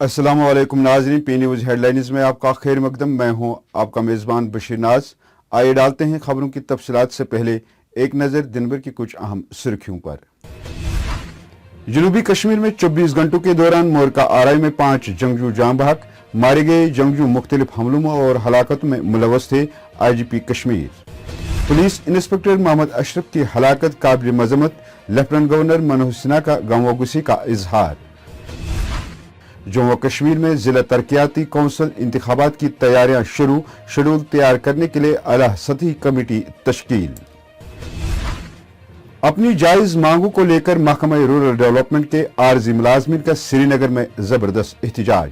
अस्सलाम वालेकुम नाज़रीन, पी न्यूज़ हेडलाइंस में आपका खैर मकदम। मैं हूं आपका मेज़बान बशीर नाज। आइए डालते हैं खबरों की तफसीलात से पहले एक नज़र दिन भर की कुछ अहम सुर्खियों पर। जनूबी कश्मीर में 24 घंटों के दौरान मोरका आरई में 5 जंगजू जाँ बहक। मारे गए जंगजू मुख्तलिफ हमलों और हलाकतों में मुलव्वस थे। IGP Kashmir police inspector Mohammad Ashraf की हलाकत काबिल मजम्मत। लेफ्टिनेंट गवर्नर मनोज सिन्हा का गम-ओ-गुस्से का इजहार। जम्मू कश्मीर में जिला तरक्याती कौंसिल इंतखाबात की तैयारियां शुरू। शेड्यूल तैयार करने के लिए आला सतही कमेटी तश्कील। अपनी जायज मांगों को लेकर महकमा रूरल डेवलपमेंट के आर्जी मुलाजमीन का श्रीनगर में जबरदस्त एहतजाज।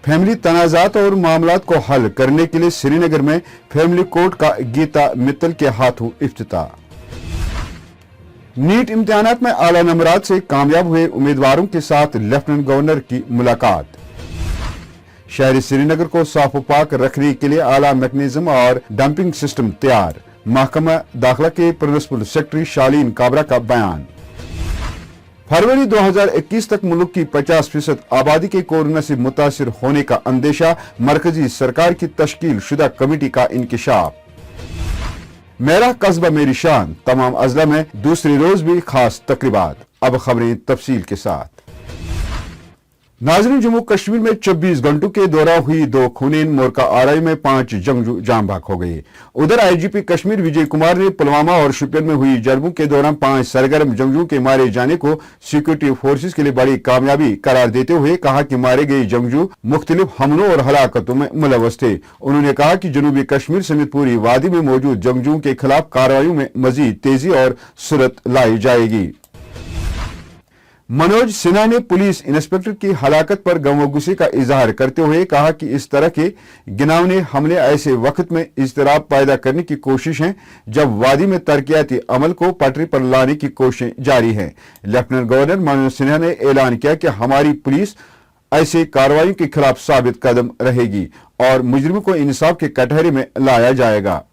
फैमिली तनाजात और मामलात को हल करने के लिए श्रीनगर में फैमिली कोर्ट का गीता मित्तल के हाथों इफ्तिताह। नीट इम्तिहानात में आला नंबरात से कामयाब हुए उम्मीदवारों के साथ लेफ्टिनेंट गवर्नर की मुलाकात। शहरी श्रीनगर को साफ पाक रखने के लिए आला मैकेनिज्म और डंपिंग सिस्टम तैयार। महकमा दाखिला के प्रिंसिपल सेक्रेटरी शालीन काबरा का बयान। फरवरी 2021 तक मुल्क की 50% आबादी के कोरोना से मुतासिर होने का अंदेशा। मरकजी सरकार की तश्कील शुदा कमेटी का इंकिशाफ। मेरा कस्बा मेरी शान तमाम अजला में दूसरे रोज भी खास तकरीबात। अब खबरें तफसील के साथ। नाज़रीन, जम्मू कश्मीर में 24 घंटों के दौरान हुई 2 खूनें मोरका आरई में 5 जंगजू जाँ बहक हो गए। उधर IGP कश्मीर विजय कुमार ने पुलवामा और शोपियान में हुई जरबों के दौरान 5 सरगर्म जंगजू के मारे जाने को सिक्योरिटी फोर्सेस के लिए बड़ी कामयाबी करार देते हुए कहा कि मारे गए जंगजू मुख्तलिफ हमलों और हलाकतों में मुलव्वस थे। उन्होंने कहा कि जनूबी कश्मीर समेत पूरी वादी में मौजूद जंगजुओं के खिलाफ कार्रवाई में मजीद तेजी और सुरत लाई जाएगी। मनोज सिन्हा ने पुलिस इंस्पेक्टर की हलाकत पर गम-ओ-गुस्से का इजहार करते हुए कहा कि इस तरह के गिनावने हमले ऐसे वक्त में इज़्तिराब पैदा करने की कोशिश है जब वादी में तरक्याती अमल को पटरी पर लाने की कोशिशें जारी हैं। लेफ्टिनेंट गवर्नर मनोज सिन्हा ने ऐलान किया कि हमारी पुलिस ऐसे कार्रवाई के खिलाफ साबित कदम रहेगी और मुजरिमों को इंसाफ के कटहरे में लाया जाएगा।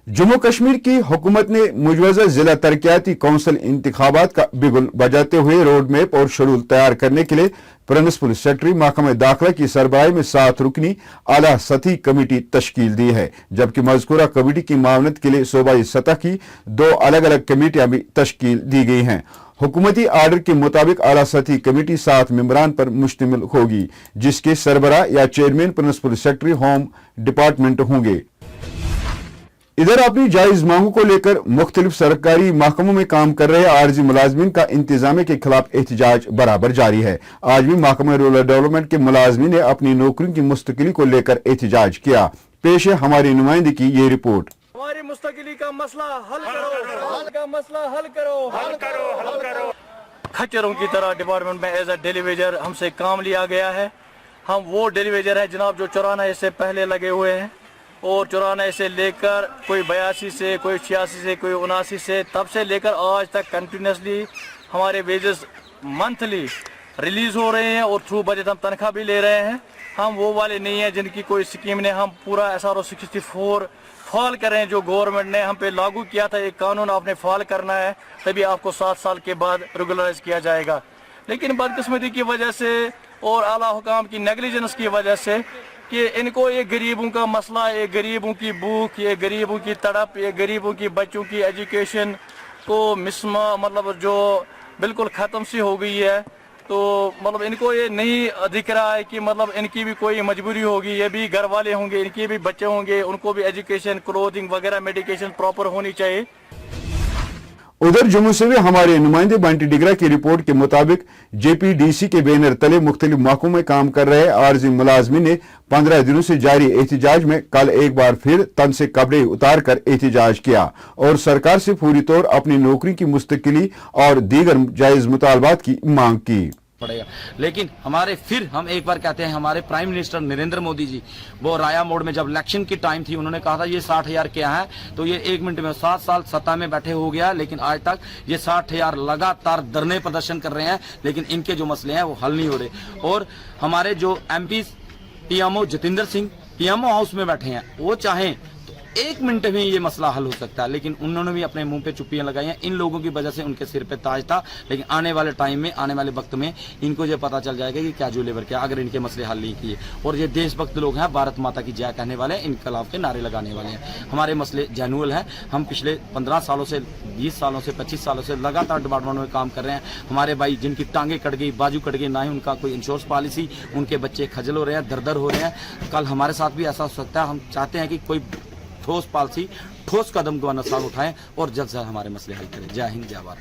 जम्मू कश्मीर की हुकूमत ने मुजवजा जिला तरक्याती कौंसिल इंतखाबात का बिगुल बजाते हुए रोड मैप और शेड्यूल तैयार करने के लिए प्रिंसिपल सेक्रेटरी महकमा दाखिला की सरबराही में 7 रुकनी आला सतही कमेटी तश्कील दी है, जबकि मज़कूरा कमेटी की मामलत के लिए सूबाई सतह की 2 अलग अलग कमेटियां भी तश्कील दी गई हैं। हुकूमती आर्डर के मुताबिक आला सतही कमेटी 7 मेंबरान पर मुश्तमिल होगी, जिसके सरबराह या chairman principal secretary home department होंगे। इधर अपनी जायज मांगों को लेकर मुख्तलिफ सरकारी महकमों में काम कर रहे आर्जी मुलाजमीन का इंतजामिया के खिलाफ एहतजाज बराबर जारी है। आज भी महकमा रूरल डेवलपमेंट के मुलाजमीन ने अपनी नौकरियों की मुस्तकिली को लेकर एहतजाज किया। पेश है हमारी नुमाइंदे की ये रिपोर्ट। हमारी मुस्तकिली का मसला हल करो। खच्चरों की तरह डिपार्टमेंट में एज ए डेलीवेजर हमसे काम लिया गया है। हम वो डेलीवेजर है जनाब जो 94 से पहले लगे हुए हैं और 94 से लेकर कोई 82 से, कोई 86 से, कोई 79 से, तब से लेकर आज तक कंटिन्यूसली हमारे वेजेस मंथली रिलीज़ हो रहे हैं और थ्रू बजट हम तनख्वाह भी ले रहे हैं। हम वो वाले नहीं हैं जिनकी कोई स्कीम ने हम पूरा SRO 64 फॉल करें जो गवर्नमेंट ने हम पे लागू किया था। एक कानून आपने फॉल करना है तभी आपको 7 साल के बाद रेगुलराइज किया जाएगा। लेकिन बदकिस्मती की वजह से और आला हुकाम की नेगलिजेंस की वजह से कि इनको ये गरीबों का मसला, ये गरीबों की भूख, ये गरीबों की तड़प, ये गरीबों की बच्चों की एजुकेशन को मतलब जो बिल्कुल ख़त्म सी हो गई है। तो मतलब इनको ये नहीं दिख रहा है कि मतलब इनकी भी कोई मजबूरी होगी, ये भी घर वाले होंगे, इनके भी बच्चे होंगे, उनको भी एजुकेशन, क्लोथिंग वगैरह मेडिकेशन प्रॉपर होनी चाहिए। उधर जम्मू से भी हमारे नुमाइंदे बंटी डिगरा की रिपोर्ट के मुताबिक JPDC के बैनर तले मुख्तलिफ महकमों में काम कर रहे आर्जी मुलाजमीन ने 15 दिनों से जारी एहतजाज में कल एक बार फिर तन से कपड़े उतार कर एहतजाज किया और सरकार से पूरी तौर अपनी नौकरी की मुस्तकिली और दीगर जायज मुतालबात की मांग की। पड़ेगा। लेकिन हम एक बार कहते हैं हमारे प्राइम मिनिस्टर नरेंद्र मोदी जी वो राया मोड़ में जब इलेक्शन की टाइम थी उन्होंने कहा था ये 60,000 क्या है, तो ये 1 मिनट में 7 साल सत्ता में बैठे हो गया, लेकिन आज तक ये 60,000 लगातार धरने प्रदर्शन कर रहे हैं, लेकिन इनके जो मसले हैं वो हल नहीं हो रहे। और हमारे जो MP PMO Jatinder Singh PMO house में बैठे हैं, वो चाहें 1 मिनट में ये मसला हल हो सकता है, लेकिन उन्होंने भी अपने मुंह पे चुप्पियां लगाई हैं। इन लोगों की वजह से उनके सिर पे ताज था, लेकिन आने वाले टाइम में, आने वाले वक्त में इनको ये पता चल जाएगा कि क्या जो लेबर क्या, अगर इनके मसले हल नहीं किए। और ये देशभक्त लोग हैं, भारत माता की जय कहने वाले हैं, इनकलाब के नारे लगाने वाले हैं। हमारे मसले जेन्युइन हैं। हम पिछले 15 सालों से, 20 सालों से, 25 सालों से लगातार डिपार्टमेंट में काम कर रहे हैं। हमारे भाई जिनकी टांगे कट गई, बाजू कट गई, ना ही उनका कोई इंश्योरेंस पॉलिसी, उनके बच्चे खजल हो रहे हैं, दर हो रहे हैं। कल हमारे साथ भी ऐसा हो सकता है। हम चाहते हैं कि कोई ठोस पॉलिसी, ठोस कदम गवर्नर साहब उठाएं और जल्द से हमारे मसले हल करें। जय हिंद, जय भारत।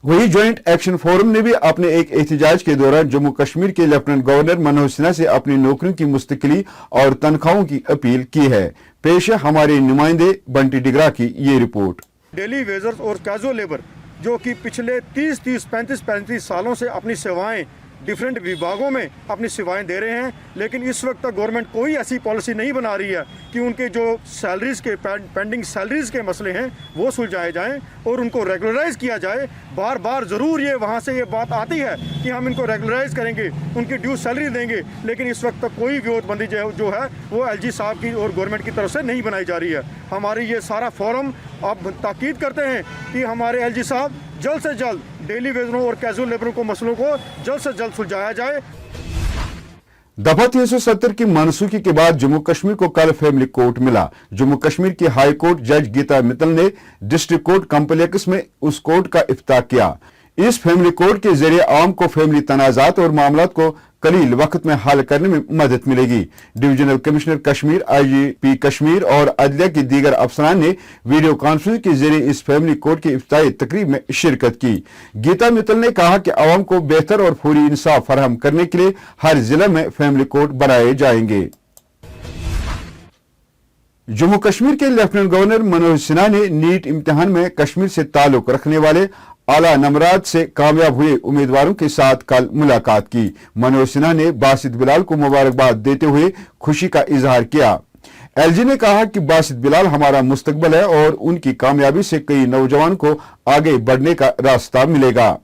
वही ज्वाइंट एक्शन फोरम ने भी अपने एक एहतजाज के दौरान जम्मू कश्मीर के लेफ्टिनेंट गवर्नर मनोज सिन्हा से अपनी नौकरियों की मुस्तकिली और तनख्वाहों की अपील की है। पेश है हमारे नुमाइंदे बंटी डिगरा की ये रिपोर्ट। डेली वेजर्स और कैजुअल लेबर जो कि पिछले 30-30, 35-35 सालों से अपनी सेवाएं डिफरेंट विभागों में अपनी सेवाएं दे रहे हैं, लेकिन इस वक्त तक गवर्नमेंट कोई ऐसी पॉलिसी नहीं बना रही है कि उनके जो सैलरीज के पेंडिंग सैलरीज के मसले हैं वो सुलझाए जाएं और उनको रेगुलराइज किया जाए। बार बार ज़रूर ये वहाँ से ये बात आती है कि हम इनको रेगुलराइज करेंगे, उनकी ड्यू सैलरी देंगे, लेकिन इस वक्त तक कोई व्योतबंदी जो है वो एलजी साहब की और गवर्नमेंट की तरफ से नहीं बनाई जा रही है। हमारी ये सारा फोरम अब ताकीद करते हैं कि हमारे एलजी साहब जल्द से जल्द डेली वेजरों और कैजुअल लेबरों को मसलों को जल्द से जल्द सुलझाया जाए। दफा 370 की मनसूखी के बाद जम्मू कश्मीर को कल फैमिली कोर्ट मिला। जम्मू कश्मीर की हाई कोर्ट जज गीता मित्तल ने डिस्ट्रिक्ट कोर्ट कॉम्प्लेक्स में उस कोर्ट का इफ्ताह किया। इस फैमिली कोर्ट के जरिए आवाम को फैमिली तनाजात और मामलात को कलील वक्त में हल करने में मदद मिलेगी। Divisional commissioner Kashmir, IGP Kashmir और अदलिया की दीगर अफसरान ने वीडियो कॉन्फ्रेंस के जरिए इस फैमिली कोर्ट की इफ्ताही तकरीब में शिरकत की। गीता मित्तल ने कहा कि आवाम को बेहतर और फौरी इंसाफ फराहम करने के लिए हर जिला में फैमिली कोर्ट बनाए जाएंगे। जम्मू कश्मीर के लेफ्टिनेंट गवर्नर मनोज सिन्हा ने नीट इम्तिहान में कश्मीर से ताल्लुक रखने वाले आला नमरात से कामयाब हुए उम्मीदवारों के साथ कल मुलाकात की। मनोज सिन्हा ने बासित बिलाल को मुबारकबाद देते हुए खुशी का इजहार किया। एलजी ने कहा कि बासित बिलाल हमारा मुस्तकबिल है और उनकी कामयाबी से कई नौजवान को आगे बढ़ने का रास्ता मिलेगा।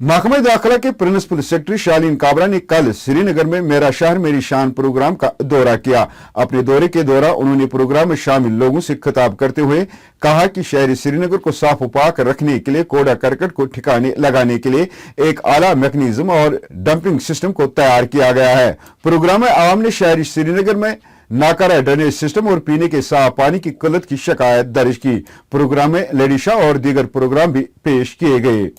महकमा दाखिला के प्रिंसिपल सेक्रेटरी शालीन काबरा ने कल श्रीनगर में मेरा शहर मेरी शान प्रोग्राम का दौरा किया। अपने दौरे के दौरान उन्होंने प्रोग्राम में शामिल लोगों से खिताब करते हुए कहा कि शहरी श्रीनगर को साफ पाक रखने के लिए कूड़ा करकट को ठिकाने लगाने के लिए एक आला मैकेनिज्म और डंपिंग सिस्टम को तैयार किया गया है। प्रोग्राम में आवाम ने शहरी श्रीनगर में नाकारा ड्रेनेज सिस्टम और पीने के साफ पानी की किल्लत की शिकायत दर्ज की। प्रोग्राम में लेडी शाह और दीगर प्रोग्राम भी पेश किए गए।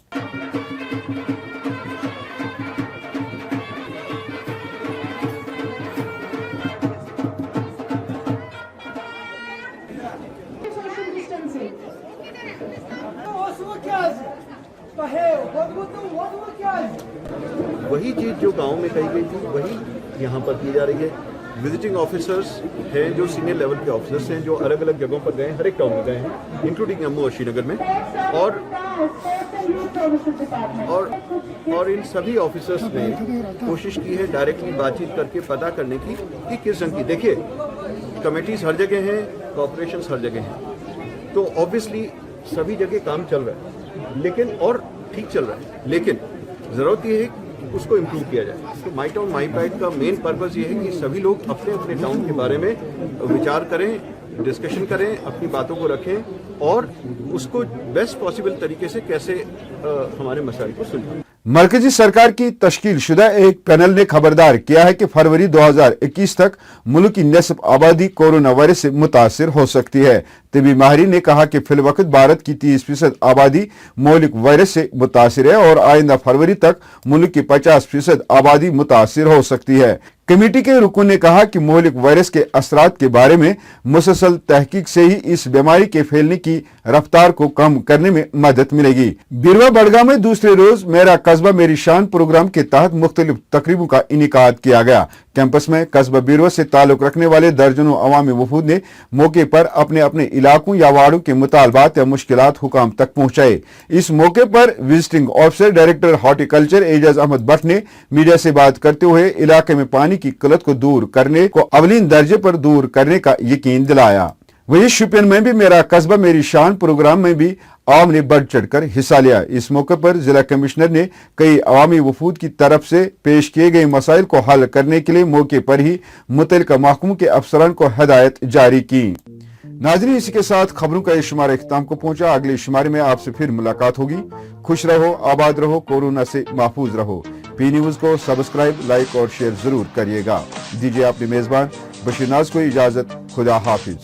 वही चीज़ जो गांव में कही गई थी वही यहाँ पर की जा रही है। विजिटिंग ऑफिसर्स हैं जो सीनियर लेवल के ऑफिसर्स हैं जो अलग अलग जगहों पर गए हैं, हर एक टाउन में गए हैं, इंक्लूडिंग जम्मू और श्रीनगर में, और इन सभी ऑफिसर्स ने कोशिश की है डायरेक्टली बातचीत करके पता करने की कि किस रंग की। देखिए, कमेटीज हर जगह हैं, कॉर्पोरेशंस हर जगह हैं, तो ऑब्वियसली सभी जगह काम चल रहा है, लेकिन और ठीक चल रहा है, लेकिन ज़रूरत ये है कि उसको इम्प्रूव किया जाए। तो माई टाउन माई प्राइड का मेन पर्पज़ ये है कि सभी लोग अपने अपने टाउन के बारे में विचार करें, डिस्कशन करें, अपनी बातों को रखें और उसको बेस्ट पॉसिबल तरीके से कैसे हमारे मसाइल को सुलझाएं। मरकजी सरकार की तश्कील शुदा एक पैनल ने खबरदार किया है कि फरवरी 2021 तक मुल्क की निस्फ आबादी कोरोना वायरस से मुतासिर हो सकती है। तबी माहिरीन ने कहा कि फिलवक्त भारत की 30% आबादी मौलिक वायरस से मुतासिर है और आइंदा फरवरी तक मुल्क की 50% आबादी मुतासिर हो सकती है। कमेटी के रुकन ने कहा कि मौलिक वायरस के असरात के बारे में मुसलसल तहकीक से ही इस बीमारी के फैलने की रफ्तार को कम करने में मदद मिलेगी। बिरवा बड़गांव में दूसरे रोज मेरा कस्बा मेरी शान प्रोग्राम के तहत मुख्तलिफ तकरीबों का इनेकाद किया गया। कैंपस में कस्बा बिरवा से ताल्लुक रखने वाले दर्जनों अवामी वफूद ने मौके पर अपने अपने इलाकों या वार्डों के मुतालबात या मुश्किलात हुकाम तक पहुंचाए। इस मौके पर visiting officer director horticulture Ejaz Ahmad Bhat ने मीडिया से बात करते हुए इलाके में पानी की किल्लत को दूर करने को अवलीन दर्जे पर दूर करने का यकीन दिलाया। वहीं शुपियन में भी मेरा कस्बा मेरी शान प्रोग्राम में भी आवाम ने बढ़ चढ़कर हिस्सा लिया। इस मौके पर जिला कमिश्नर ने कई अवामी वफूद की तरफ से पेश किए गए मसाइल को हल करने के लिए मौके पर ही मुतल्लिका महकमों के अफसरान को हदायत जारी की। नाज़रीन, इसी के साथ खबरों का ये शुमारा इख्तिताम को पहुंचा। अगले शुमारे में आपसे फिर मुलाकात होगी। खुश रहो, आबाद रहो, कोरोना से महफूज रहो। पी न्यूज को सब्सक्राइब, लाइक और शेयर जरूर करिएगा। दीजिए अपने मेजबान बशीर नाज को इजाजत। खुदा हाफिज।